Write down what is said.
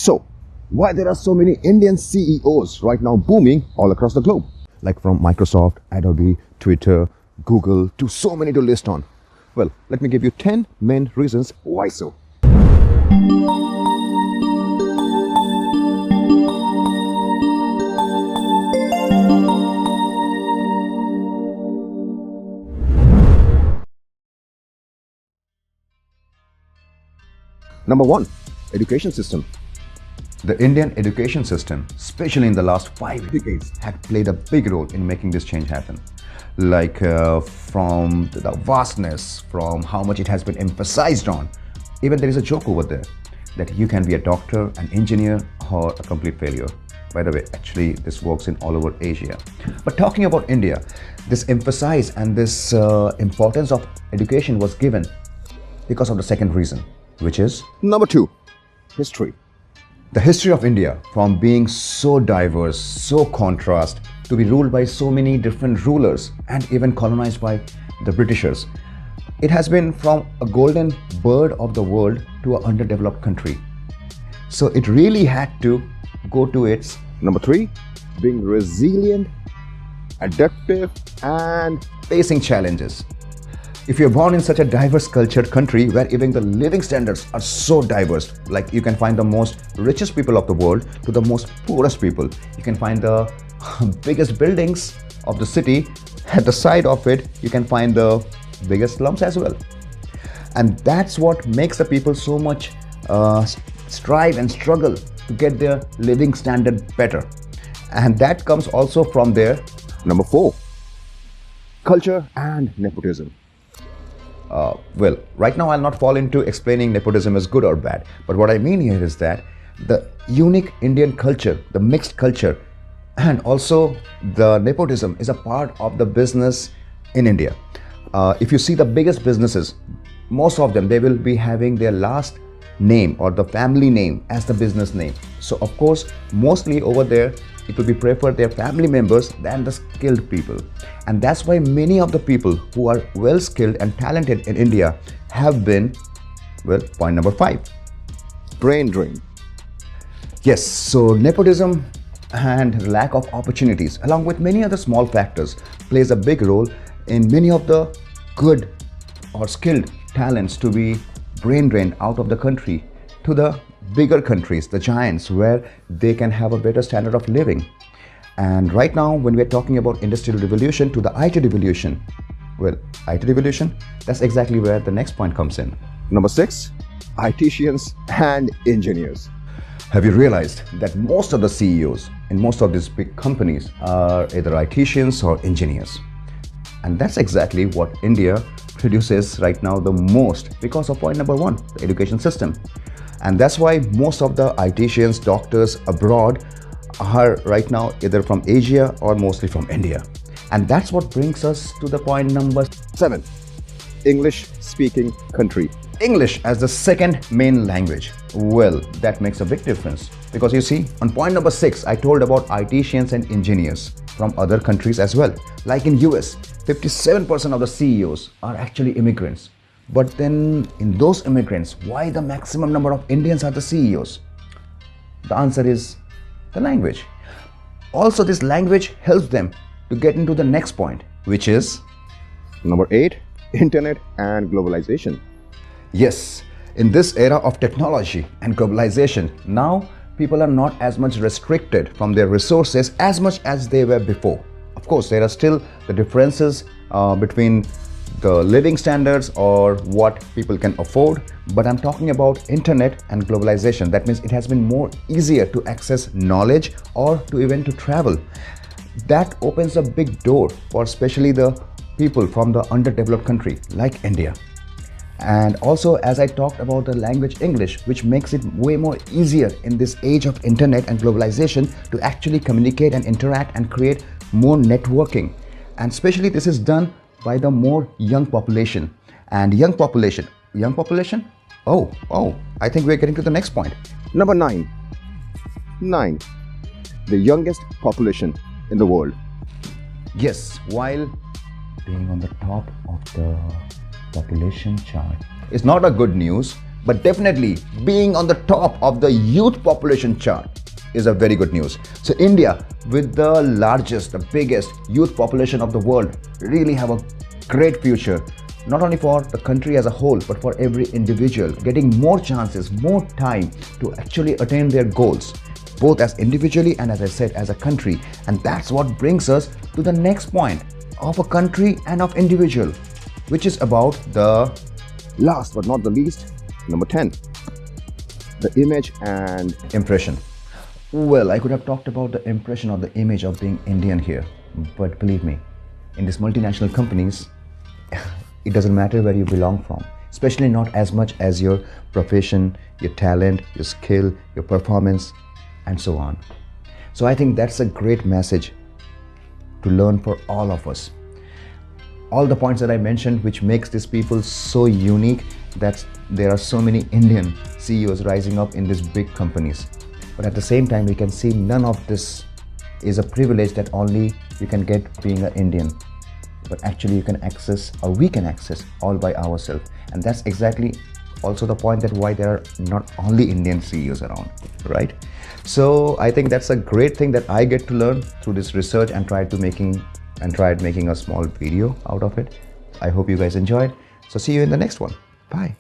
So, why there are so many Indian CEOs right now booming all across the globe? Like from Microsoft, Adobe, Twitter, Google, to so many to list on. Well, let me give you 10 main reasons why so. Number 1, education system. The Indian education system, especially in the last 5 decades, had played a big role in making this change happen. Like from the vastness, from how much it has been emphasized on. Even there is a joke over there that you can be a doctor, an engineer, or a complete failure. By the way, actually this works in all over Asia. But talking about India, this emphasis and this importance of education was given because of the second reason, which is Number 2, history. the history of India, from being so diverse, so contrast, to be ruled by so many different rulers and even colonized by the Britishers. It has been from a golden bird of the world to an underdeveloped country. So it really had to go to its Number 3, being resilient, adaptive, and facing challenges. If you're born in such a diverse cultured country where even the living standards are so diverse, like you can find the most richest people of the world to the most poorest people. You can find the biggest buildings of the city. At the side of it, you can find the biggest slums as well. And that's what makes the people so much strive and struggle to get their living standard better. And that comes also from their Number 4, culture and nepotism. well, right now I'll not fall into explaining nepotism is good or bad, but what I mean here is that the unique Indian culture, the mixed culture, and also the nepotism is a part of the business in India. If you see the biggest businesses, most of them, they will be having their last name or the family name as the business name. So of course, mostly over there, it will be preferred their family members than the skilled people. And that's why many of the people who are well skilled and talented in India have been, well, point number 5. Brain drain. Yes, so nepotism and lack of opportunities, along with many other small factors, plays a big role in many of the good or skilled talents to be brain drained out of the country to the bigger countries, the giants, where they can have a better standard of living. And right now, when we're talking about industrial revolution to the IT revolution, well, IT revolution, that's exactly where the next point comes in. Number 6, ITians and engineers. Have you realized that most of the CEOs in most of these big companies are either ITians or engineers? And that's exactly what India produces right now the most because of point number 1, the education system. And that's why most of the ITians, doctors abroad are right now either from Asia or mostly from India. And that's what brings us to the point number 7, English speaking country. English as the second main language. Well, that makes a big difference because you see, on point number 6, I told about ITians and engineers from other countries as well. Like in US, 57% of the CEOs are actually immigrants. But then in those immigrants, why the maximum number of Indians are the CEOs? The answer is the language. Also, this language helps them to get into the next point, which is Number 8, internet and globalization. yes, in this era of technology and globalization, now people are not as much restricted from their resources as much as they were before. Of course, there are still the differences between the living standards or what people can afford, but I'm talking about internet and globalization. That means it has been more easier to access knowledge or to even to travel. That opens a big door for especially the people from the underdeveloped country like India. And also, as I talked about the language English, which makes it way more easier in this age of internet and globalization to actually communicate and interact and create more networking. And especially this is done by the more young population. And young population, oh, I think we're getting to the next point. Number 9, the youngest population in the world. Yes, while being on the top of the population chart is not a good news but definitely being on the top of the youth population chart is a very good news. So India, with the largest, the biggest youth population of the world, really have a great future, not only for the country as a whole, but for every individual, getting more chances, more time to actually attain their goals, both as individually and, as I said, as a country. And that's what brings us to the next point of a country and of individual, which is about the Last but not the least, number 10, the image and impression. Well, I could have talked about the impression or the image of being Indian here, but believe me, in these multinational companies, it doesn't matter where you belong from, especially not as much as your profession, your talent, your skill, your performance, and so on. So I think that's a great message to learn for all of us. All the points that I mentioned, which makes these people so unique, that there are so many Indian CEOs rising up in these big companies. But at the same time, we can see none of this is a privilege that only you can get being an Indian. But actually you can access, or we can access, all by ourselves. And that's exactly also the point that why there are not only Indian CEOs around, right? So I think that's a great thing that I get to learn through this research and tried making a small video out of it. I hope you guys enjoyed. So see you in the next one. Bye.